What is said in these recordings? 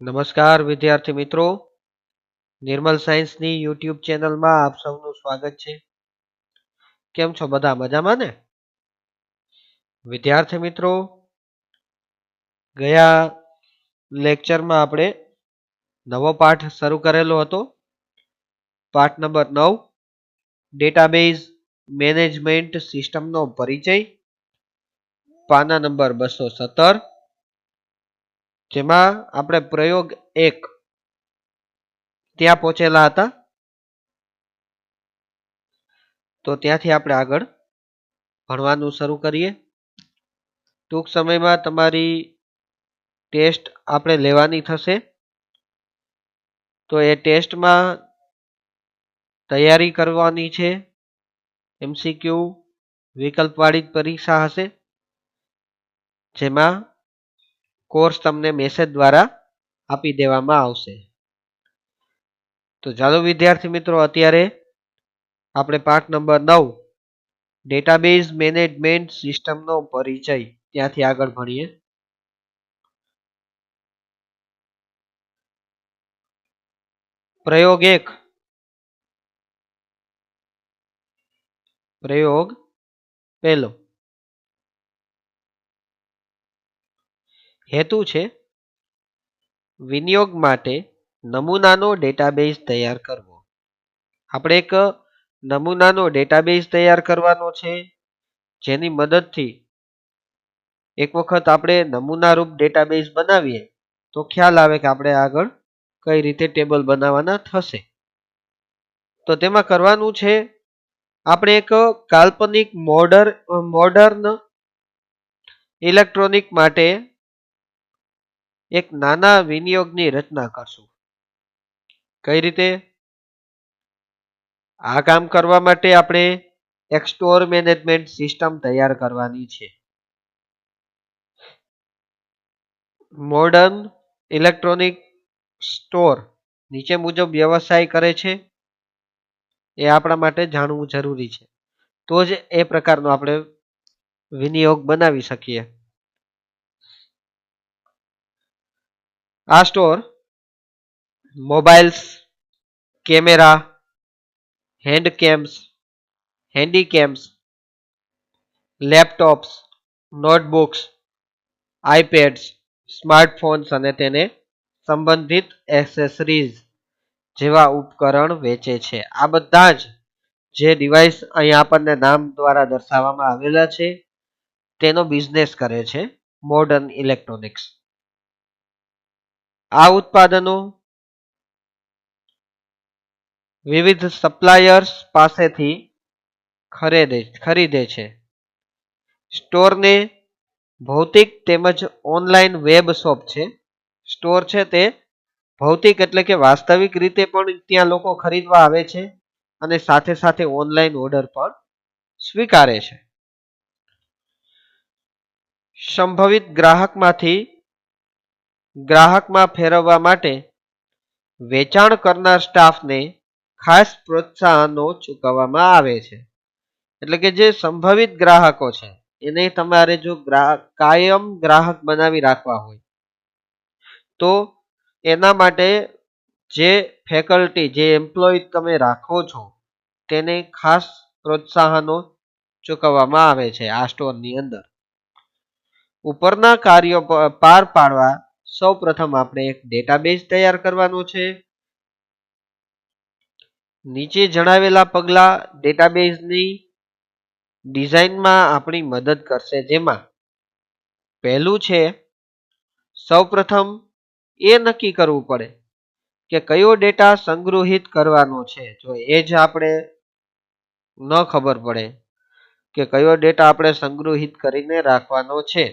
નમસ્કાર વિદ્યાર્થી મિત્રો, નિર્મલ સાયન્સની યુટ્યુબ ચેનલમાં આપ સૌનું સ્વાગત છે. કેમ છો બધા મજામાં ને? વિદ્યાર્થી મિત્રો, ગયા લેક્ચરમાં આપણે નવો પાઠ શરૂ કરેલો હતો. પાઠ નંબર 9, ડેટાબેઝ મેનેજમેન્ટ સિસ્ટમનો પરિચય, પાના નંબર 217, જેમાં આપણે પ્રયોગ 1 ત્યાં પહોંચેલા હતા. તો ત્યાંથી આપણે આગળ ભણવાનું શરૂ કરીએ. ટૂંક સમયમાં તમારી ટેસ્ટ આપણે લેવાની થશે. તો એ ટેસ્ટમાં તૈયારી કરવાની છે. MCQ વિકલ્પવાળી પરીક્ષા હશે, જેમાં કોર્સ તમને મેસેજ દ્વારા આપી દેવામાં આવશે. તો ચાલો વિદ્યાર્થી મિત્રો, અત્યારે આપણે પાઠ નંબર 9, ડેટાબેઝ મેનેજમેન્ટ સિસ્ટમનો પરિચય, ત્યાંથી આગળ ભણીએ. પ્રયોગ 1. પ્રયોગ પહેલો. હેતુ છે વિનિયોગ માટે નમૂનાનો ડેટાબેઝ તૈયાર કરવો. આપણે એક નમૂનાનો ડેટાબેઝ તૈયાર કરવાનો છે, જેની મદદથી એક વખત આપણે નમૂનારૂપ ડેટાબેઝ બનાવીએ તો ખ્યાલ આવે કે આપણે આગળ કઈ રીતે ટેબલ બનાવવાના થશે. તો તેમાં કરવાનું છે, આપણે એક કાલ્પનિક મોડર્ન ઇલેક્ટ્રોનિક માટે એક નાના વિનિયોગની રચના કરશું. કઈ રીતે? આ કામ કરવા માટે આપણે એક સ્ટોર મેનેજમેન્ટ સિસ્ટમ તૈયાર કરવાની છે. મોડર્ન ઇલેક્ટ્રોનિક સ્ટોર નીચે મુજબ વ્યવસાય કરે છે, એ આપણા માટે જાણવું જરૂરી છે. તો જ એ પ્રકારનો આપણે વિનિયોગ બનાવી શકીએ. આ store mobiles, camera, handycams, laptops, notebooks, iPads, smartphones અને તેને સંબંધિત એક્સેસરીઝ જેવા ઉપકરણ વેચે છે. આ બધા જ જે ડિવાઇસ અહીંયા આપણને નામ દ્વારા દર્શાવવામાં આવેલા છે, તેનો બિઝનેસ કરે છે મોડર્ન ઇલેક્ટ્રોનિક્સ. આ ઉત્પાદનો વિવિધ સપ્લાયર્સ પાસેથી ખરીદે છે. સ્ટોરને ભૌતિક તેમજ ઓનલાઈન વેબ શોપ છે. સ્ટોર છે તે ભૌતિક એટલે કે વાસ્તવિક રીતે પણ ત્યાં લોકો ખરીદવા આવે છે, અને સાથે સાથે ઓનલાઈન ઓર્ડર પણ સ્વીકારે છે. સંભવિત ગ્રાહકમાં ફેરવવા માટે વેચાણ કરનાર સ્ટાફને ખાસ પ્રોત્સાહનો ચૂકવવામાં આવે છે. એટલે કે જે સંભવિત ગ્રાહકો છે એને તમારે જો કાયમ ગ્રાહક બનાવી રાખવા હોય તો એના માટે જે ફેકલ્ટી, જે એમ્પ્લોય તમે રાખો છો, તેને ખાસ પ્રોત્સાહનો ચૂકવવામાં આવે છે આ સ્ટોરની અંદર. ઉપરના કાર્યો પાર પાડવા સૌ પ્રથમ આપણે એક ડેટાબેઝ તૈયાર કરવાનો છે. નીચે જણાવેલા પગલા ડેટાબેઝની ડિઝાઇનમાં આપણી મદદ કરશે. જેમાં પહેલું છે, સૌ પ્રથમ એ નક્કી કરવું પડે કે કયો ડેટા સંગ્રહિત કરવાનો છે. જો એ જ આપણે ન ખબર પડે કે કયો ડેટા આપણે સંગ્રહિત કરીને રાખવાનો છે,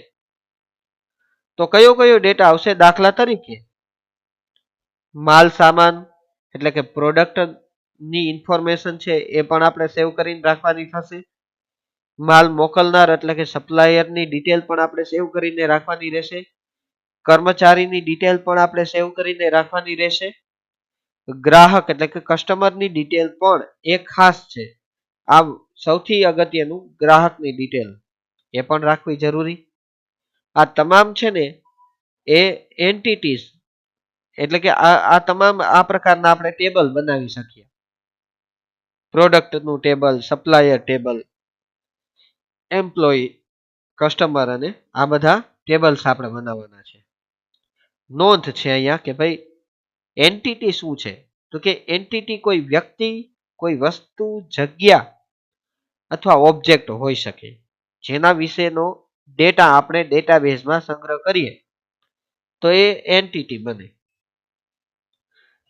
તો કયો ડેટા આવશે? દાખલા તરીકે માલ સામાન એટલે કે પ્રોડક્ટ ની ઇન્ફોર્મેશન છે એ પણ આપણે સેવ કરીને રાખવાની થશે. માલ મોકલનાર એટલે કે સપ્લાયરની ડિટેલ પણ આપણે સેવ કરીને રાખવાની રહેશે. કર્મચારીની ડિટેલ પણ આપણે સેવ કરીને રાખવાની રહેશે. ગ્રાહક એટલે કે કસ્ટમરની ડિટેલ પણ એક ખાસ છે. આ સૌથી અગત્યનું, ગ્રાહકની ડિટેલ એ પણ રાખવી જરૂરી. આ તમામ છે ને એ એન્ટિટીઝ એટલે કે આ તમામ આ પ્રકારના આપણે ટેબલ બનાવી શકીએ. પ્રોડક્ટનું table, supplier table, employee, customer અને આ બધા ટેબલ્સ આપણે બનાવવાના છે. નોંધ છે અહીંયા કે ભાઈ એન્ટિટી શું છે? તો કે એન્ટિટી કોઈ વ્યક્તિ, કોઈ વસ્તુ, જગ્યા અથવા ઓબ્જેક્ટ હોઈ શકે જેના વિશેનો ડેટા આપણે ડેટાબેઝમાં સંગ્રહ કરીએ તો એ એન્ટિટી બને.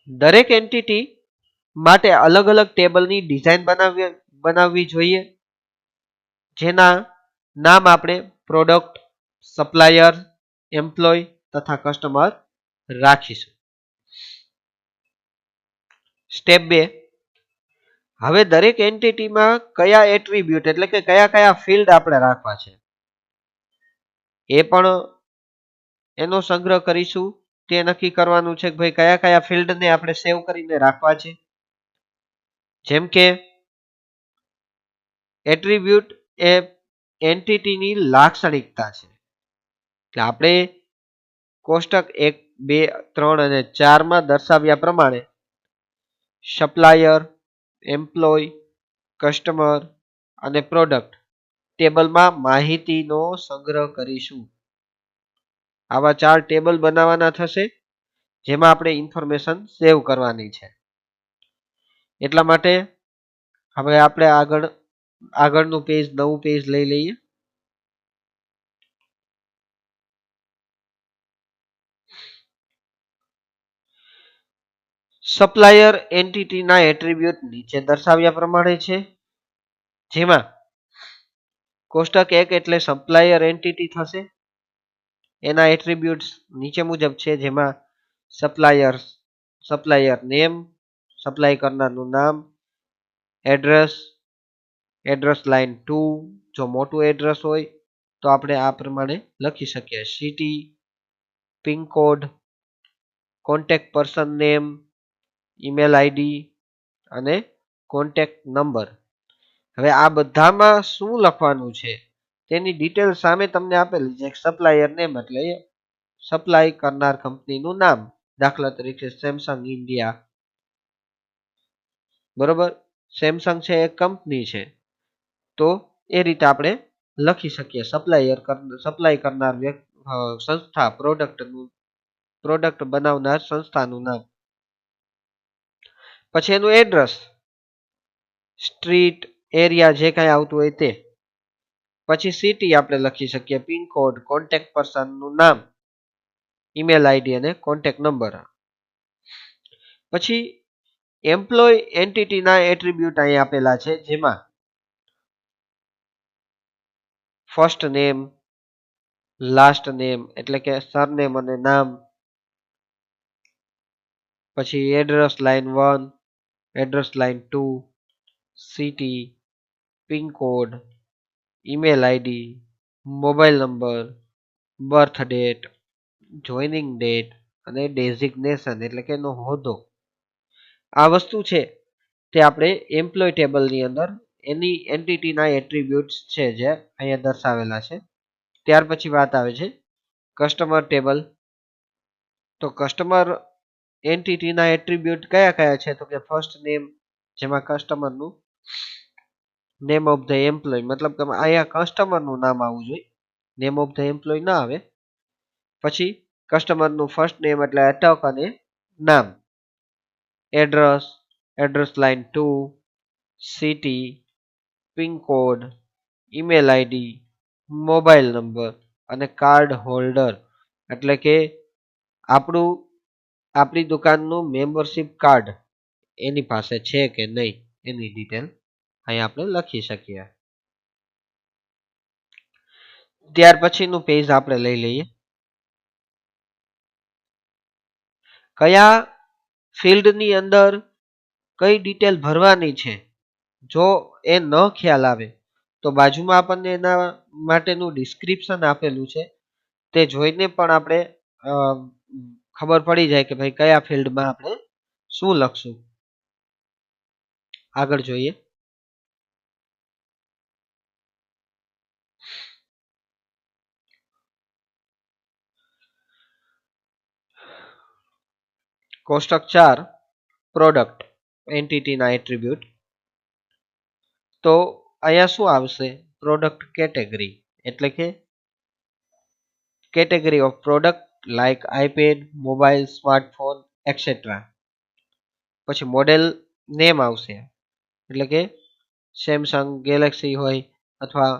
દરેક એન્ટિટી માટે અલગ અલગ ટેબલની ડિઝાઇન બનાવવી જોઈએ જેના નામ આપણે પ્રોડક્ટ, સપ્લાયર, એમ્પ્લોય તથા કસ્ટમર રાખીશું. સ્ટેપ 2, હવે દરેક એન્ટિટીમાં કયા એટ્રીબ્યુટ એટલે કે કયા કયા ફિલ્ડ આપણે રાખવા છે એ પણ એનો સંગ્રહ કરીશું. તે નક્કી કરવાનું છે કે ભાઈ કયા કયા ફિલ્ડને આપણે સેવ કરીને રાખવા છે. જેમ કે એટ્રીબ્યુટ એ એન્ટિટીની લાક્ષણિકતા છે. એટલે આપણે કોષ્ટક 1, 2, 3 અને 4 માં દર્શાવ્યા પ્રમાણે સપ્લાયર, એમ્પ્લોય, કસ્ટમર અને પ્રોડક્ટ ટેબલમાં માહિતીનો સંગ્રહ કરીશું. આવા 4 ટેબલ બનાવવાના થશે જેમાં આપણે ઇન્ફોર્મેશન સેવ કરવાની છે. એટલા માટે હવે આપણે આગળનું પેજ, નવું પેજ લઈ લઈએ. સપ્લાયર એન્ટિટીના એટ્રીબ્યુટ નીચે દર્શાવ્યા પ્રમાણે છે જેમાં કોષ્ટક 1 એટલે સપ્લાયર એન્ટિટી થશે. એના એટ્રીબ્યુટ્સ નીચે મુજબ છે જેમાં સપ્લાયર નેમ, સપ્લાય કરનારનું નામ, એડ્રેસ લાઇન 2 જો મોટું એડ્રેસ હોય તો આપણે આ પ્રમાણે લખી શકીએ. City, pin code, contact person name, email ID અને કોન્ટેક્ટ નંબર. હવે આ બધામાં શું લખવાનું છે તેની ડિટેલ સામે તમને આપેલી છે. સપ્લાયર નેમ એટલે સપ્લાય કરનાર કંપનીનું નામ, દાખલા તરીકે સેમસંગ ઇન્ડિયા. બરોબર, સેમસંગ છે એક કંપની છે તો એ રીતે આપણે લખી શકીએ. સપ્લાય કરનાર સંસ્થા, પ્રોડક્ટ બનાવનાર સંસ્થાનું નામ. પછી એનું એડ્રેસ, સ્ટ્રીટ, એરિયા જે કાંઈ આવતું હોય તે. પછી સિટી આપણે લખી શકીએ, પિનકોડ, કોન્ટેક્ટ પર્સનનું નામ, ઈમેલ આઈડી અને કોન્ટેક્ટ નંબર. પછી એમ્પ્લોય એન્ટિટીના એટ્રીબ્યુટ અહીં આપેલા છે જેમાં ફર્સ્ટ નેમ, લાસ્ટ નેમ એટલે કે સરનેમ અને નામ, પછી address line 1, address line 2, city, pincode, email ID, mobile number, birth date, joining date અને ડેઝિગ્નેશન એટલે કે એનો હોદ્દો. આ વસ્તુ છે તે આપણે એમ્પ્લોય ટેબલની અંદર એની એન્ટિટીના એટ્રીબ્યુટ્સ છે જે અહીંયા દર્શાવેલા છે. ત્યાર પછી વાત આવે છે કસ્ટમર ટેબલ. તો કસ્ટમર એન્ટિટીના એટ્રીબ્યુટ કયા કયા છે? તો કે ફર્સ્ટ નેમ જેમાં કસ્ટમરનું નેમ ઓફ ધ એમ્પ્લોય, મતલબ કે અહીંયા કસ્ટમરનું નામ આવવું જોઈએ, નેમ ઓફ ધ એમ્પ્લોય ના આવે. પછી કસ્ટમરનું ફર્સ્ટ નેમ એટલે અટક અને નામ, address line 2, city, pincode, email ID, mobile number અને કાર્ડ હોલ્ડર એટલે કે આપણી દુકાનનું મેમ્બરશિપ કાર્ડ એની પાસે છે કે નહીં એની ડિટેલ અહીં આપણે લખી શકીએ. ત્યાર પછીનું પેજ આપણે લઈ લઈએ. કયા ફિલ્ડની અંદર કઈ ડિટેલ ભરવાની છે જો એ ન ખ્યાલ આવે તો બાજુમાં આપણને એના માટેનું ડિસ્ક્રિપ્શન આપેલું છે તે જોઈને પણ આપણે ખબર પડી જાય કે ભાઈ કયા ફિલ્ડમાં આપણે શું લખશું. આગળ જોઈએ. કોષ્ટક 4 પ્રોડક્ટ એન્ટિટીના એટ્રીબ્યુટ. તો અહીંયા શું આવશે? પ્રોડક્ટ કેટેગરી, એટલે કે category of product like iPad, mobile, smartphone et cetera. પછી મોડેલ નેમ આવશે, એટલે કે સેમસંગ ગેલેક્સી હોય અથવા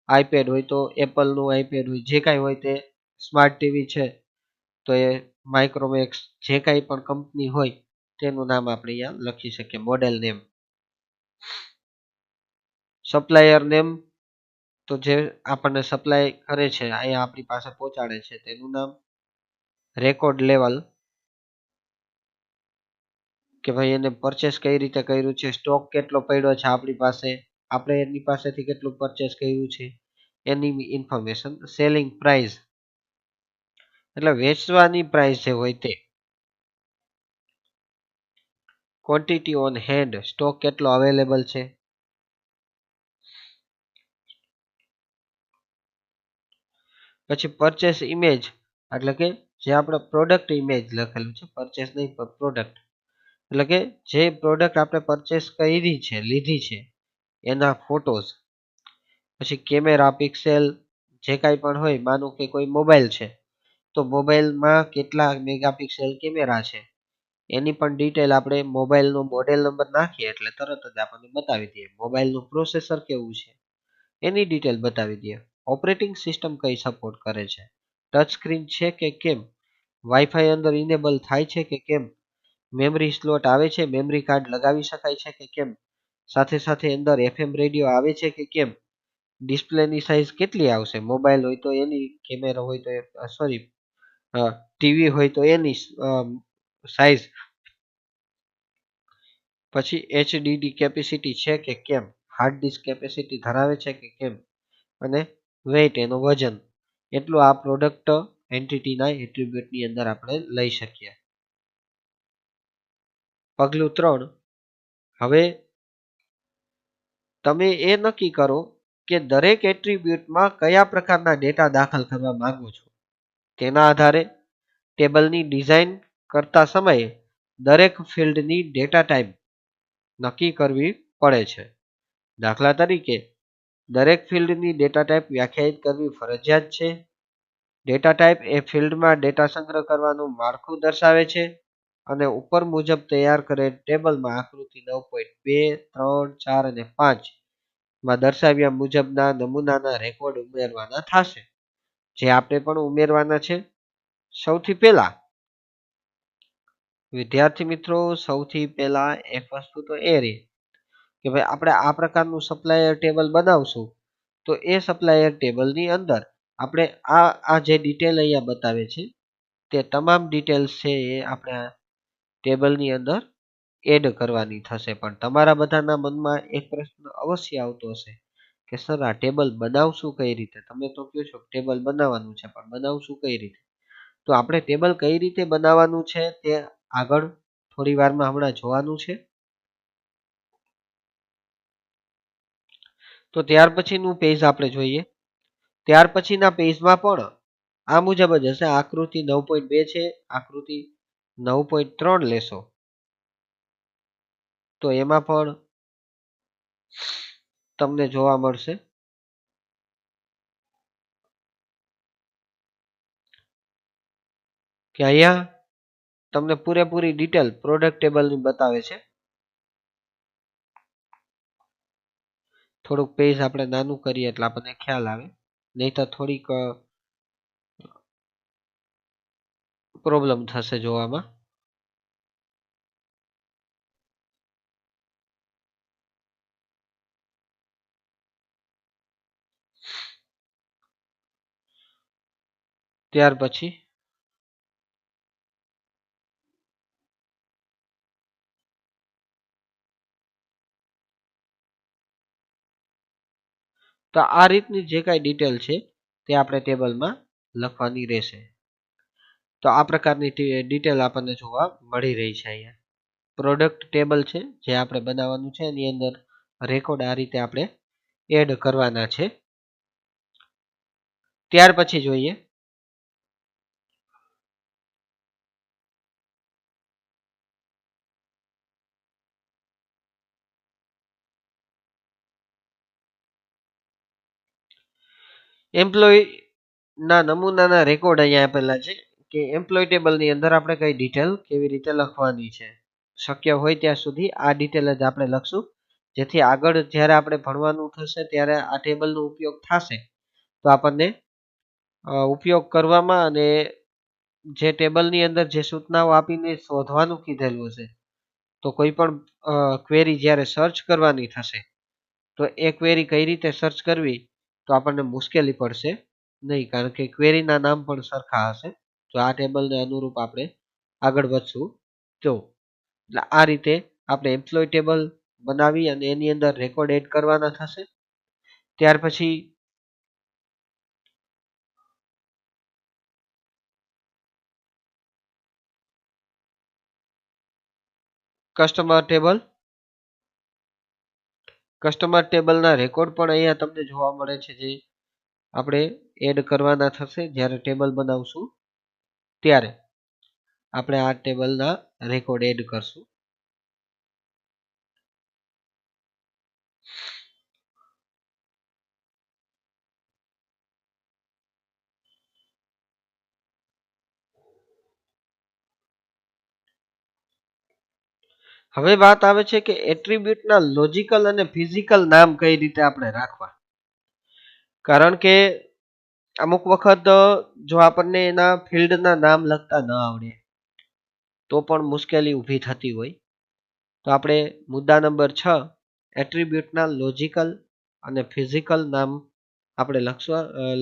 આઈપેડ હોય તો એપલનું આઈપેડ હોય, જે કાંઈ હોય તે સ્માર્ટ ટીવી છે તો એ માઇક્રોમેક્સ, જે કાંઈ પણ કંપની હોય તેનું નામ આપણે અહીંયા લખી શકીએ, મોડેલ નેમ. સપ્લાયર નેમ, તો જે આપણને સપ્લાય કરે છે, અહીંયા આપણી પાસે પહોંચાડે છે તેનું નામ. રેકોર્ડ લેવલ, કે ભાઈ એને પરચેસ કઈ રીતે કર્યું છે, સ્ટોક કેટલો પડ્યો છે આપણી પાસે, આપણે એની પાસેથી કેટલું પરચેસ કર્યું છે એની ઇન્ફોર્મેશન. સેલિંગ પ્રાઇસ, એટલે વેચવાની પ્રાઇસ જે હોય તે. ક્વોન્ટિટી ઓન હેન્ડ, સ્ટોક કેટલો અવેલેબલ છે. પછી પરચેસ ઇમેજ, એટલે કે જે આપણે પ્રોડક્ટ ઇમેજ લખેલું છે, પરચેસ નહીં પણ પ્રોડક્ટ, એટલે કે જે પ્રોડક્ટ આપણે પરચેસ કરી છે, લીધી છે એના ફોટોઝ. પછી કેમેરા પિક્સેલ, જે કાંઈ પણ હોય, માનો કે કોઈ મોબાઈલ છે તો મોબાઈલમાં કેટલા મેગાપિક્સેલ કેમેરા છે એની પણ ડિટેલ આપણે મોબાઈલનો મોડેલ નંબર નાખીએ એટલે તરત જ આપણને બતાવી દે. મોબાઈલનું પ્રોસેસર કેવું છે એની ડિટેલ બતાવી દે. ઓપરેટિંગ સિસ્ટમ કઈ સપોર્ટ કરે છે, ટચ સ્ક્રીન છે કે કેમ, વાઈફાઈ અંદર ઇનેબલ થાય છે કે કેમ, મેમરી સ્લોટ આવે છે, મેમરી કાર્ડ લગાવી શકાય છે કે કેમ, સાથે સાથે અંદર એફએમ રેડિયો આવે છે કે કેમ, ડિસ્પ્લેની સાઇઝ કેટલી આવશે, મોબાઈલ હોય તો એની, કેમેરા હોય તો સોરી ટીવી હોય તો એની સાઇઝ. પછી એચડીડી કેપેસિટી છે કે કેમ, હાર્ડ ડિસ્ક કેપેસિટી ધરાવે છે કે કેમ, અને વેઇટ, એનું વજન. એટલું આ પ્રોડક્ટ એન્ટિટીના એટ્રીબ્યુટની અંદર આપણે લઈ શકીએ. પગલું 3, હવે તમે એ નક્કી કરો કે દરેક એટ્રીબ્યુટમાં કયા પ્રકારના ડેટા દાખલ કરવા માંગો છો. તેના આધારે ટેબલની ડિઝાઇન કરતા સમયે દરેક ફિલ્ડની ડેટા ટાઈપ નક્કી કરવી પડે છે. દાખલા તરીકે દરેક ફિલ્ડની ડેટા ટાઈપ વ્યાખ્યાયિત કરવી ફરજિયાત છે. ડેટા ટાઈપ એ ફિલ્ડમાં ડેટા સંગ્રહ કરવાનું માળખું દર્શાવે છે અને ઉપર મુજબ તૈયાર કરેલ ટેબલમાં આકૃતિ 9.2, 3, 4 અને 5 માં દર્શાવ્યા મુજબના નમૂનાના રેકોર્ડ ઉમેરવાના થશે, જે આપણે પણ ઉમેરવાના છે. સૌથી પહેલા વિદ્યાર્થી મિત્રો, સૌથી પહેલા એક વસ્તુ તો એ રહી કે ભાઈ આપણે આ પ્રકારનું સપ્લાયર ટેબલ બનાવશું તો એ સપ્લાયર ટેબલની અંદર આપણે આ જે ડિટેલ અહીંયા બતાવે છે તે તમામ ડિટેલ્સ છે એ આપણે ટેબલની અંદર એડ કરવાની થશે. પણ તમારા બધાના મનમાં એક પ્રશ્ન અવશ્ય આવતો હશે કે સર આ ટેબલ બનાવશું કઈ રીતે? તમે તો કહો છો ટેબલ બનાવવાનું છે, પણ બનાવશું કઈ રીતે? તો આપણે ટેબલ કઈ રીતે બનાવવાનું છે તે આગળ થોડી વારમાં હમણાં જોવાનું છે. તો ત્યાર પછીનું પેજ આપણે જોઈએ. ત્યાર પછીના પેજમાં પણ આ મુજબ જ હશે. આકૃતિ 9.2 છે, આકૃતિ 9.3 લેશો તો એમાં પણ તમને જોવા મળશે કે અહીંયા તમને પૂરેપૂરી ડિટેલ પ્રોડક્ટ ટેબલની બતાવે છે. થોડુંક પેજ આપણે નાનું કરીએ એટલે આપણને ખ્યાલ આવે, નહીં તો થોડીક પ્રોબ્લેમ થશે જોવામાં. ત્યાર પછી તો આ રીતની જે કાંઈ ડિટેલ છે તે આપણે ટેબલમાં લખવાની રહેશે. તો આ પ્રકારની ડિટેલ આપણને જોવા મળી રહી છે. અહીંયા પ્રોડક્ટ ટેબલ છે જે આપણે બનાવવાનું છે, એની અંદર રેકોર્ડ આ રીતે આપણે એડ કરવાના છે. ત્યાર પછી જોઈએ એમ્પ્લોય ના નમૂનાના રેકોર્ડ અહીંયા આપેલા છે કે એમ્પ્લોય ટેબલની અંદર આપણે કઈ ડિટેલ કેવી રીતે લખવાની છે. શક્ય હોય ત્યાં સુધી આ ડિટેલ જ આપણે લખશું, જેથી આગળ જ્યારે આપણે ભણવાનું થશે ત્યારે આ ટેબલનો ઉપયોગ થશે તો આપણને ઉપયોગ કરવામાં અને જે ટેબલની અંદર જે સૂચનાઓ આપીને શોધવાનું કીધેલું હશે તો કોઈ પણ ક્વેરી જ્યારે સર્ચ કરવાની થશે તો એ ક્વેરી કઈ રીતે સર્ચ કરવી તો આપણને મુશ્કેલી પડશે નહીં, કારણ કે ક્વેરીના નામ પણ સરખા હશે. તો આ ટેબલને અનુરૂપ આપણે આગળ વધશું. તો એટલે આ રીતે આપણે એમ્પ્લોય ટેબલ બનાવી અને એની અંદર રેકોર્ડ એડ કરવાના થશે. ત્યાર પછી કસ્ટમર ટેબલના રેકોર્ડ પણ અહીંયા તમને જોવા મળે છે, જે આપણે એડ કરવાના થશે જ્યારે ટેબલ બનાવશું ત્યારે આપણે આ ટેબલના રેકોર્ડ એડ કરશું. હવે વાત આવે છે કે એટ્રીબ્યુટના લોજિકલ અને ફિઝિકલ નામ કઈ રીતે આપણે રાખવા. કારણ કે અમુક વખત જો આપણને એના ફિલ્ડના નામ લખતા ન આવડે તો પણ મુશ્કેલી ઊભી થતી હોય. તો આપણે મુદ્દા નંબર 6 એટ્રીબ્યુટના લોજિકલ અને ફિઝિકલ નામ આપણે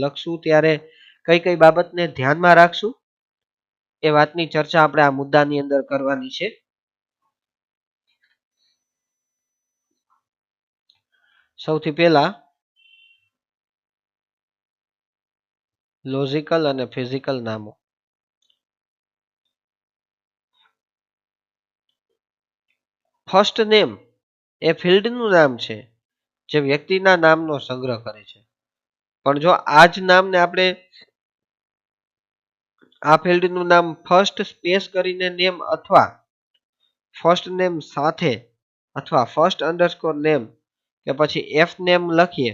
લખશું ત્યારે કઈ કઈ બાબતને ધ્યાનમાં રાખશું એ વાતની ચર્ચા આપણે આ મુદ્દાની અંદર કરવાની છે. સૌથી પહેલા લોજિકલ અને ફિઝિકલ નામો. ફર્સ્ટ નેમ એ ફિલ્ડનું નામ છે જે વ્યક્તિના નામનો સંગ્રહ કરે છે. પણ જો આ જ નામને આપણે આ ફિલ્ડનું નામ ફર્સ્ટ સ્પેસ કરીને નેમ અથવા ફર્સ્ટ નેમ સાથે અથવા ફર્સ્ટ અંડરસ્કોર નેમ કે પછી એફ નેમ લખીએ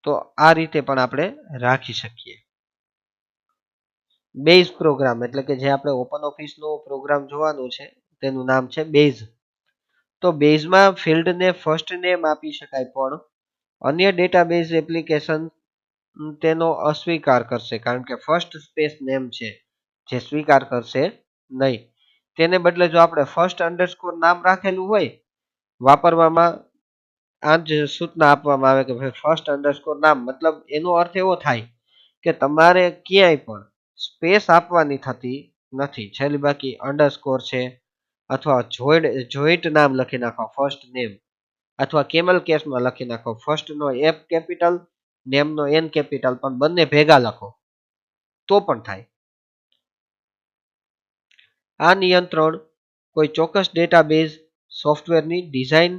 તો આ રીતે પણ આપણે રાખી શકીએ. બેઝ પ્રોગ્રામ એટલે કે જે આપણે ઓપન ઓફિસનો પ્રોગ્રામ જોવાનું છે તેનું નામ છે બેઝ. તો બેઝમાં ફિલ્ડને ફર્સ્ટ નેમ આપી શકાય પણ અન્ય ડેટાબેઝ એપ્લિકેશન તેનો અસ્વીકાર કરશે, કારણ કે ફર્સ્ટ સ્પેસ નેમ છે જે સ્વીકાર કરશે નહીં. તેને બદલે જો આપણે ફર્સ્ટ અંડરસ્કોર નામ રાખેલું હોય વાપરવામાં આ જ સૂચના આપવામાં આવે કે ભાઈ ફર્સ્ટ અંડરસ્કોર નામ, મતલબ એનો અર્થ એવો થાય કે તમારે ક્યાંય પણ સ્પેસ આપવાની થતી નથી. છેલ્લી બાકી અંડરસ્કોર છે અથવા જોઈન્ટ નામ લખી નાખો ફર્સ્ટ નેમ, અથવા કેમલ કેસમાં લખી નાખો ફર્સ્ટ નો એફ કેપિટલ નેમ નો એન કેપિટલ, પણ બંને ભેગા લખો તો પણ થાય. આ નિયંત્રણ કોઈ ચોક્કસ ડેટાબેઝ સોફ્ટવેરની ડિઝાઇન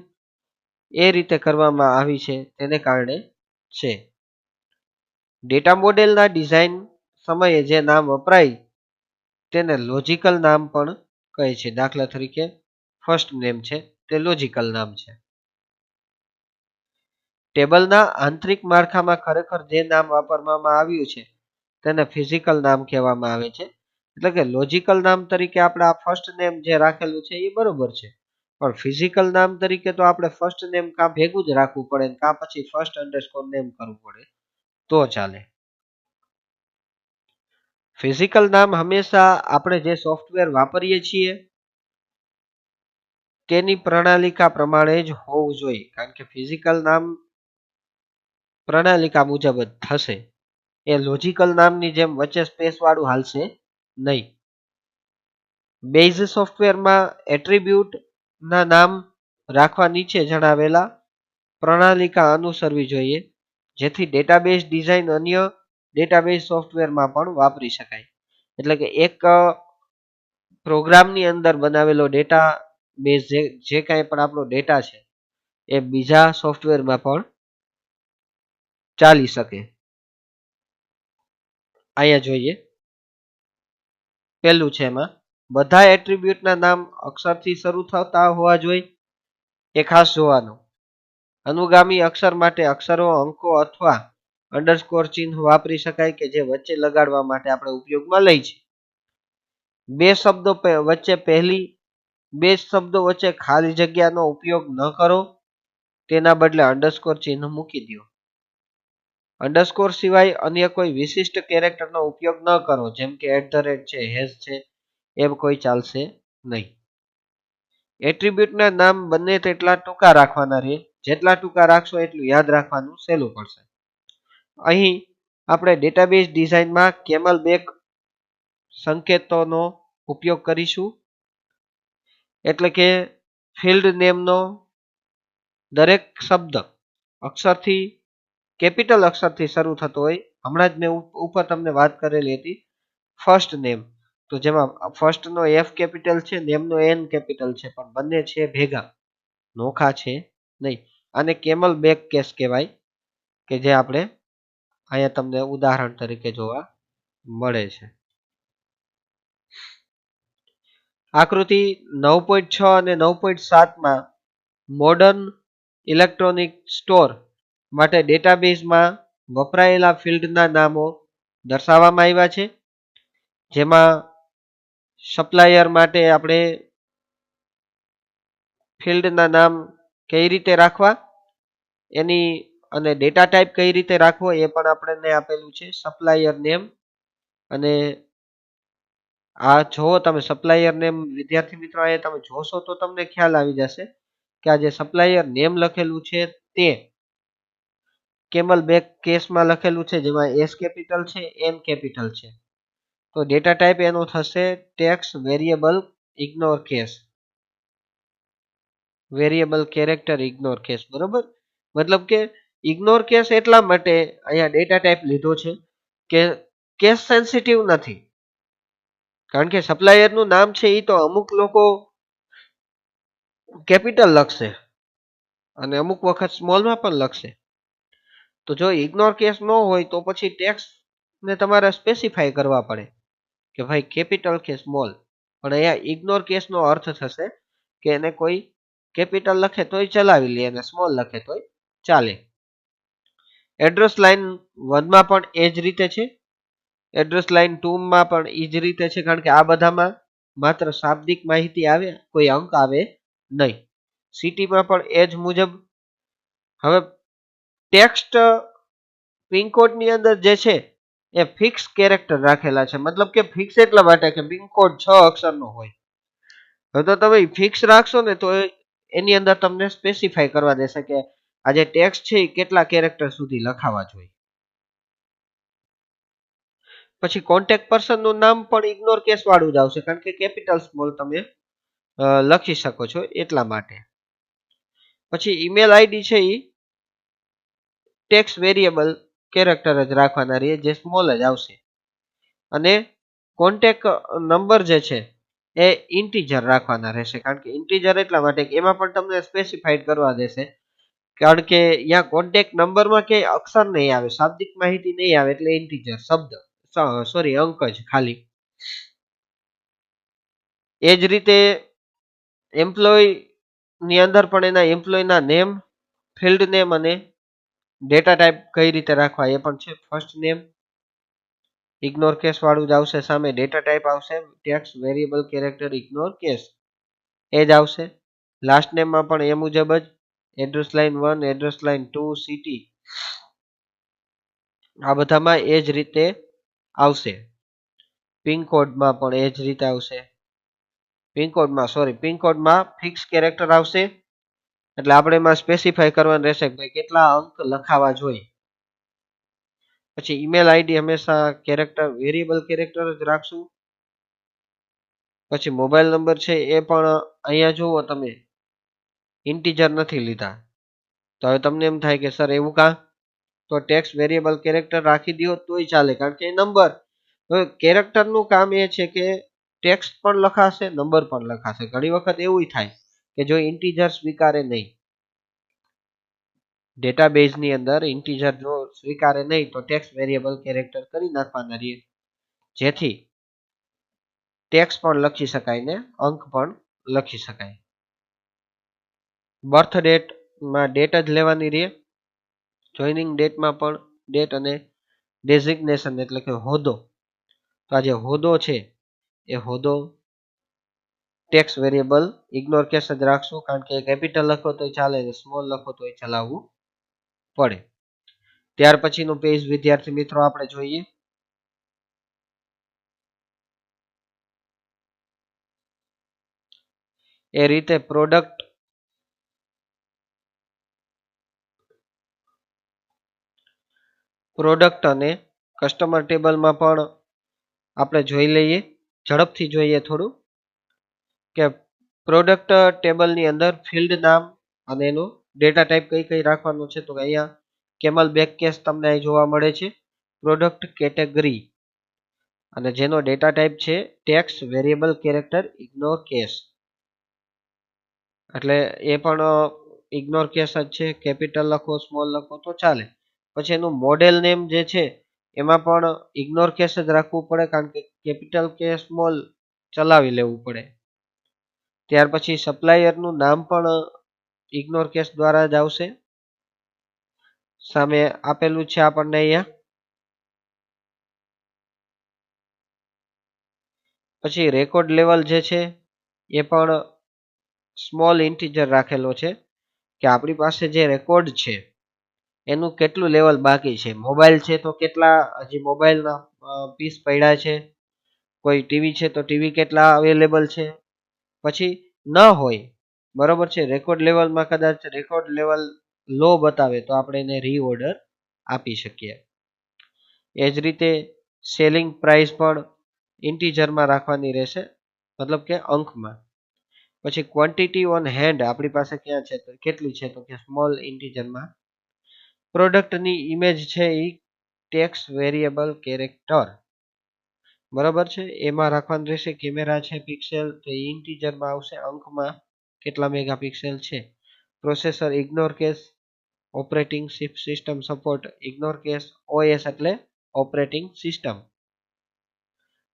એ રીતે કરવામાં આવી છે તેને કારણે છે. ડેટા મોડેલના ડિઝાઇન સમયે જે નામ વપરાય તેને લોજિકલ નામ પણ કહે છે. દાખલા તરીકે ફર્સ્ટ નેમ છે તે લોજિકલ નામ છે. ટેબલના આંતરિક માળખામાં ખરેખર જે નામ વાપરવામાં આવ્યું છે તેને ફિઝિકલ નામ કહેવામાં આવે છે. એટલે કે લોજિકલ નામ તરીકે આપણે આ ફર્સ્ટ નેમ જે રાખેલું છે એ બરોબર છે, પણ ફિઝિકલ નામ તરીકે તો આપણે ફર્સ્ટ નેમ કાં ભેગું જ રાખવું પડે કાં પછી ફર્સ્ટ અંડરસ્કોર નેમ કરવું પડે તો ચાલે. ફિઝિકલ નામ હંમેશા આપણે જે સોફ્ટવેર વાપરીએ છીએ તેની પ્રણાલિકા પ્રમાણે જ હોવું જોઈએ, કારણ કે ફિઝિકલ નામ પ્રણાલિકા મુજબ જ થશે. એ લોજિકલ નામની જેમ વચ્ચે સ્પેસ વાળું હાલશે નહીં. બેઝ સોફ્ટવેરમાં એટ્રીબ્યુટ ના નામ રાખવા નીચે જણાવેલા પ્રણાલિકા અનુસરવી જોઈએ, જેથી ડેટાબેઝ ડિઝાઇન અન્ય ડેટાબેઝ સોફ્ટવેરમાં પણ વાપરી શકાય. એટલે કે એક પ્રોગ્રામની અંદર બનાવેલો ડેટા બેઝ જે કાંઈ પણ આપણો ડેટા છે એ બીજા સોફ્ટવેરમાં પણ ચાલી શકે. અહીંયા જોઈએ પહેલું છે એમાં બધા એટ્રીબ્યુટના નામ અક્ષરથી શરૂ થતા હોવા જોઈએ એ ખાસ જોવાનું. અનુગામી અક્ષર માટે અક્ષરો, અંકો અથવા અંડરસ્કોર ચિહ્ન વાપરી શકાય કે જે વચ્ચે લગાડવા માટે આપણે ઉપયોગમાં લઈ છે. બે શબ્દો વચ્ચે ખાલી જગ્યાનો ઉપયોગ ન કરો, તેના બદલે અંડરસ્કોર ચિહ્ન મૂકી દો. અંડરસ્કોર સિવાય અન્ય કોઈ વિશિષ્ટ કેરેક્ટરનો ઉપયોગ ન કરો, જેમ કે @ છે, હેશ છે, એમ કોઈ ચાલશે નહીં. એટ્રીબ્યુટના નામ બને તેટલા ટૂંકા રાખવાના રહે. જેટલા ટૂંકા રાખશો એટલું યાદ રાખવાનું સહેલું પડશે. અહીં આપણે ડેટાબેઝ ડિઝાઇનમાં કેમલ બેક સંકેતોનો ઉપયોગ કરીશું. એટલે કે ફિલ્ડ નેમનો દરેક શબ્દ અક્ષરથી કેપિટલ અક્ષરથી શરૂ થતો હોય. હમણાં જ મેં ઉપર તમને વાત કરેલી હતી ફર્સ્ટ નેમ, તો જેમાં ફર્સ્ટ નો F કેપિટલ છે, નેમ નો N કેપિટલ છે, પણ બંને છે ભેગા, નોખા છે નહીં. આને કેમલ બેક કેસ કહેવાય, કે જે આપણે અહીંયા તમને ઉદાહરણ તરીકે જોવા મળે છે. આકૃતિ 9.6 અને 9.7 માં મોડર્ન ઇલેક્ટ્રોનિક સ્ટોર માટે ડેટાબેઝમાં વપરાયેલા ફિલ્ડના નામો દર્શાવવામાં આવ્યા છે. જેમાં સપ્લાયર માટે આપણે ફિલ્ડના નામ કઈ રીતે રાખવા એની અને ડેટા ટાઈપ કઈ રીતે રાખવો એ પણ આપણને આપેલું છે. સપ્લાયર નેમ અને આ જો તમે સપ્લાયર નેમ વિદ્યાર્થી મિત્રો અહીંયા તમે જોશો તો તમને ખ્યાલ આવી જશે કે આ જે સપ્લાયર નેમ લખેલું છે તે કેમલ બેક કેસમાં લખેલું છે, જેમાં S કેપિટલ છે, N કેપિટલ છે. તો ડેટા ટાઈપ એનો થશે text variable ignore case, variable character ignore case. બરોબર, મતલબ કે ઇગ્નોર કેસ એટલા માટે અહીંયા ડેટા ટાઈપ લીધો છે કે કેસ સેન્સિટિવ નથી. કારણ કે સપ્લાયરનું નામ છે એ તો અમુક લોકો કેપિટલ લખશે અને અમુક વખત સ્મોલમાં પણ લખશે. તો જો ઇગ્નોર કેસ ન હોય તો પછી ટેક્સ્ટ ને તમારે સ્પેસિફાઈ કરવા પડે કે ભાઈ કેપિટલ કે સ્મોલ. પણ અહીંયા ઇગ્નોર કેસનો અર્થ થશે કે એને કોઈ કેપિટલ લખે તોય ચલાવી લે અને સ્મોલ લખે તોય ચાલે. એડ્રેસ લાઇન 1 માં પણ એ જ રીતે છે, એડ્રેસ લાઇન 2 માં પણ એ જ રીતે છે, કારણ કે આ બધામાં માત્ર શાબ્દિક માહિતી આવે, કોઈ અંક આવે નહીં. સિટીમાં પણ એ જ મુજબ. હવે ટેક્સ્ટ પિનકોડની અંદર જે છે એ ફિક્સ કેરેક્ટર રાખેલા છે. મતલબ કે ફિક્સ એટલા માટે કે પિનકોડ 6 અક્ષરનો હોય. હવે તો તમે ફિક્સ રાખશો ને તો એની અંદર તમને સ્પેસિફાઈ કરવા દેશે કે આ જે ટેક્સ્ટ છે એ કેટલા કેરેક્ટર સુધી લખાવા જોઈએ. પછી કોન્ટેક્ટ પર્સનનું નામ પણ ઇગ્નોર કેસ વાળું જ આવશે, કારણ કે કેપિટલ સ્મોલ તમે લખી શકો છો એટલા માટે. પછી ઈમેલ આઈડી છે એ ટેક્સ્ટ વેરિયેબલ કેરેક્ટર જ રાખવાના રહીએ, જે સ્મોલ જ આવશે. અને કોન્ટેક્ટ નંબર જે છે એ ઇન્ટીજર રાખવાના રહેશે, કારણ કે ઇન્ટીજર એટલા માટે કે એમાં પણ તમને સ્પેસિફાઈડ કરવા દેશે, કારણ કે અહીંયા કોન્ટેક્ટ નંબરમાં કે અક્ષર નહીં આવે, શાબ્દિક માહિતી નહીં આવે, એટલે ઇન્ટીજર શબ્દ અંક જ ખાલી. એ જ રીતે એમ્પ્લોય ની અંદર પણ એના એમ્પ્લોયના નેમ, ફિલ્ડ નેમ અને ડેટા ટાઈપ કઈ રીતે રાખવા એ પણ છે. ફર્સ્ટ નેમ ઇગ્નોર કેસ વાળું જ આવશે, સામે ડેટા ટાઈપ આવશે text variable character ignore case એ જ આવશે. લાસ્ટ નેમમાં પણ એ મુજબ જ address line 1, address line 2, city, આ બધામાં એ જ રીતે આવશે. પિનકોડમાં પણ એ જ રીતે આવશે. પિનકોડમાં ફિક્સ કેરેક્ટર આવશે, એટલે આપણે એમાં સ્પેસિફાઈ કરવાનું રહેશે કે ભાઈ કેટલા અંક લખાવા જોઈએ. પછી ઈમેલ આઈડી હંમેશા કેરેક્ટર વેરિયેબલ કેરેક્ટર જ રાખશું. પછી મોબાઈલ નંબર છે એ પણ અહીંયા જુઓ તમે ઇન્ટીજર નથી લીધા, તો હવે તમને એમ થાય કે સર એવું કાં? તો ટેક્સ્ટ વેરિયેબલ કેરેક્ટર રાખી દો તોય ચાલે, કારણ કે નંબર, હવે કેરેક્ટરનું કામ એ છે કે ટેક્સ્ટ પણ લખાશે, નંબર પણ લખાશે. ઘણી વખત એવું થાય કે જો ઇન્ટીજર સ્વીકારે નહીં, ડેટાબેઝની અંદર ઇન્ટીજર જો સ્વીકારે નહીં તો ટેક્સ્ટ વેરિયેબલ કેરેક્ટર કરી નાખવાના રહીએ, જેથી ટેક્સ્ટ પણ લખી શકાય ને અંક પણ લખી શકાય. બર્થ ડેટમાં ડેટ જ લેવાની રહે. જોઈનિંગ ડેટમાં પણ ડેટ અને ડેઝિગ્નેશન એટલે કે હોદ્દો. તો આ જે હોદ્દો છે એ હોદ્દો ટેક્સ વેરિયેબલ ઇગ્નોર કેસ જ રાખશું, કારણ કે કેપિટલ લખો તો ચાલે, સ્મોલ લખો તો ચલાવવું પડે. ત્યાર પછીનું પેજ વિદ્યાર્થી મિત્રો આપણે જોઈએ. એ રીતે પ્રોડક્ટ અને કસ્ટમર ટેબલમાં પણ આપણે જોઈ લઈએ, ઝડપથી જોઈએ થોડું કે પ્રોડક્ટ ટેબલની અંદર ફિલ્ડ નામ અને એનું ડેટા ટાઈપ કઈ કઈ રાખવાનું છે. તો અહીંયા કેમલ બેક કેસ તમને અહીં જોવા મળે છે. પ્રોડક્ટ કેટેગરી અને જેનો ડેટા ટાઈપ છે tax variable character ignore case, એટલે એ પણ ઇગ્નોર કેસ જ છે. કેપિટલ લખો સ્મોલ લખો તો ચાલે. પછી એનું મોડેલ નેમ જે છે એમાં પણ ઇગ્નોર કેસ જ રાખવું પડે, કારણ કે કેપિટલ કે સ્મોલ ચલાવી લેવું પડે. ત્યાર પછી સપ્લાયરનું નામ પણ ઇગ્નોર કેસ દ્વારા જ આવશે. સામે આપેલું છે આપણને અહીંયા. પછી રેકોર્ડ લેવલ જે છે એ પણ સ્મોલ ઇન્ટીજર રાખેલો છે, કે આપણી પાસે જે રેકોર્ડ છે એનું કેટલું લેવલ બાકી છે. મોબાઈલ છે તો કેટલા હજી મોબાઈલના પીસ પડ્યા છે, કોઈ ટીવી છે તો ટીવી કેટલા અવેલેબલ છે. પછી ન હોય બરોબર છે, રેકોર્ડ લેવલમાં કદાચ રેકોર્ડ લેવલ લો બતાવે તો આપણે એને રીઓર્ડર આપી શકીએ. એ જ રીતે સેલિંગ પ્રાઇસ પણ ઇન્ટીજરમાં રાખવાની રહેશે, મતલબ કે અંકમાં. પછી ક્વોન્ટિટી ઓન હેન્ડ આપણી પાસે ક્યાં છે તો કેટલી છે, તો કે સ્મોલ ઇન્ટીજરમાં. પ્રોડક્ટની ઇમેજ છે એ ટેક્સ વેરિયેબલ કેરેક્ટર, બરાબર છે, એમાં રાખવાનું રહેશે. કેમેરા છે પિક્સેલ તો એ ઇન્ટીજરમાં આવશે, અંકમાં કેટલા મેગાપિક્સેલ છે. Processor ignore case, operating system support ignore case, OS એટલે ઓપરેટિંગ સિસ્ટમ.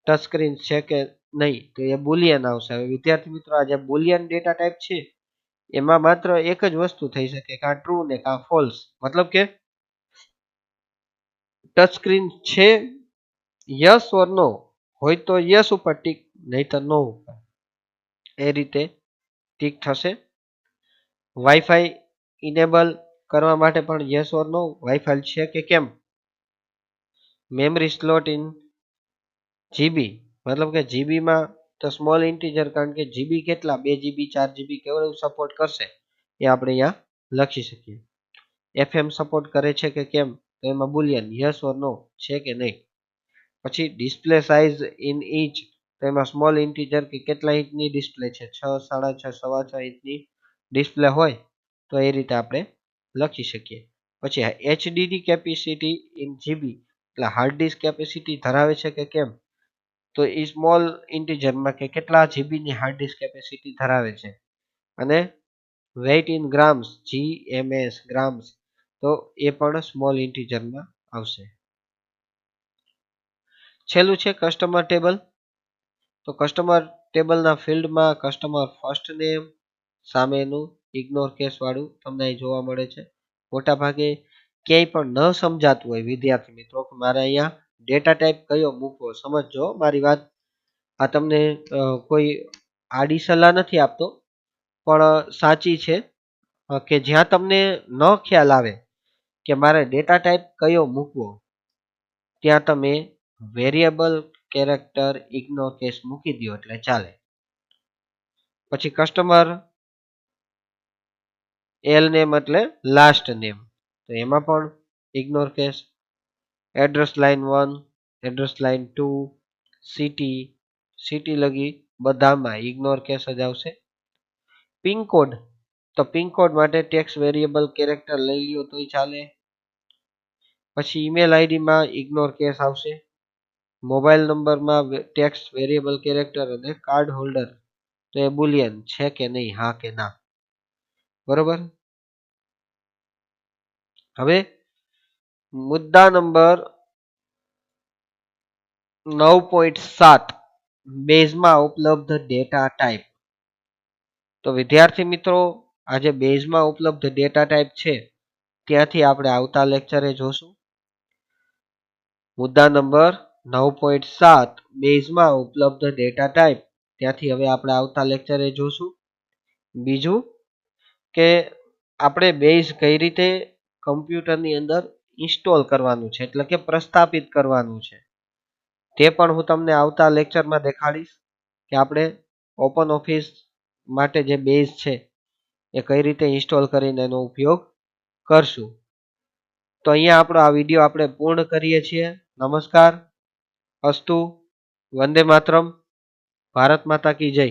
ટચ સ્ક્રીન છે કે નહીં તો એ બુલિયન આવશે. હવે વિદ્યાર્થી મિત્રો આ જે બુલિયન ડેટા ટાઈપ છે એમાં માત્ર એક જ વસ્તુ થઈ શકે, કાં ટ્રુ ને કાં ફોલ્સ. મતલબ કે ટચ સ્ક્રીન છે યસ ઓર નો હોય તો યસ ઉપર ટીક, નહીં તો નો ઉપર, એ રીતે ટીક થશે. વાઈફાઈ ઇનેબલ કરવા માટે પણ યસ ઓર નો, વાઈફાઈ છે કે કેમ. મેમરી સ્લોટ ઇન જીબી, મતલબ કે જીબીમાં તો સ્મોલ ઇન્ટીજર, કારણ કે જીબી કેટલા 2 GB 4 GB કેવડું સપોર્ટ કરશે એ આપણે અહીંયા લખી શકીએ. એફએમ સપોર્ટ કરે છે કે કેમ તો એમાં બુલિયન યસ ઓર નો છે કે નહીં. પછી ડિસ્પ્લે સાઇઝ ઇન ઇંચ તો એમાં સ્મોલ ઇન્ટીજર કે કેટલા ઇંચની ડિસ્પ્લે છે, 6, 6.5, 6.25 ઇંચની ડિસ્પ્લે હોય તો એ રીતે આપણે લખી શકીએ. પછી એચડીડી કેપેસિટી ઇન જીબી એટલે હાર્ડ ડિસ્ક કેપેસિટી ધરાવે છે કે કેમ, તો એ સ્મોલ ઇન્ટીજરમાં કે કેટલા જીબીની હાર્ડ ડિસ્ક કેપેસિટી ધરાવે છે. અને weight in grams GMS grams તો એ પણ સ્મોલ ઇન્ટીજરમાં આવશે. છેલ્લું છે કસ્ટમર ટેબલ. તો કસ્ટમર ટેબલના ફિલ્ડમાં કસ્ટમર ફર્સ્ટ નેમ સામેનું ઇગ્નોર કેસ વાળું તમને અહીં જોવા મળે છે. મોટા ભાગે ક્યાંય પણ ન સમજાતું હોય વિદ્યાર્થી મિત્રો કે મારે અહીંયા ડેટા ટાઈપ કયો મૂકવો, સમજજો મારી વાત. આ તમને કોઈ આડી સલાહ નથી આપતો, પણ સાચી છે, કે જ્યાં તમને ન ખ્યાલ આવે કે મારે ડેટા ટાઈપ કયો મૂકવો ત્યાં તમે વેરિયેબલ કેરેક્ટર ઇગ્નોર કેસ મૂકી દો એટલે ચાલે. પછી કસ્ટમર એલ નેમ એટલે લાસ્ટ નેમ, તો એમાં પણ ignore case. Address line 1, address line 2, city લગી બધામાં ઇગ્નોર કેસ જ આવશે. પિનકોડ તો પિનકોડ માટે ટેક્સ વેરિયેબલ કેરેક્ટર લઈ લ્યો તોય ચાલે. પછી ઈમેલ આઈડીમાં ઇગ્નોર કેસ આવશે. મોબાઈલ નંબરમાં ટેક્સ વેરિયેબલ કેરેક્ટર અને કાર્ડ હોલ્ડર તો એ બુલિયન છે કે નહીં, હા કે ના. બરોબર. હવે મુદ્દા નંબર 9.7 બેઝમાં ઉપલબ્ધ ડેટા ટાઈપ. તો વિદ્યાર્થી મિત્રો આજે બેઝમાં ઉપલબ્ધ ડેટા ટાઈપ છે ત્યાંથી આપણે આવતા લેક્ચરે જોશું. મુદ્દા નંબર 9.7 બેઝમાં ઉપલબ્ધ ડેટા ટાઈપ. ત્યાંથી હવે આપણે આવતા લેક્ચરે જોશું. બીજું કે આપણે બેઝ કઈ રીતે કમ્પ્યુટરની અંદર ઇન્સ્ટોલ કરવાનું છે, એટલે કે પ્રસ્થાપિત કરવાનું છે, તે પણ હું તમને આવતા લેક્ચરમાં દેખાડીશ કે આપણે ઓપન ઓફિસ માટે જે બેઝ છે એ કઈ રીતે ઇન્સ્ટોલ કરીને એનો ઉપયોગ કરશું. તો અહીંયા આપણો આ વિડીયો આપણે પૂર્ણ કરીએ છીએ. નમસ્કાર, અસ્તુ, વંદે માતરમ, ભારત માતા કી જય.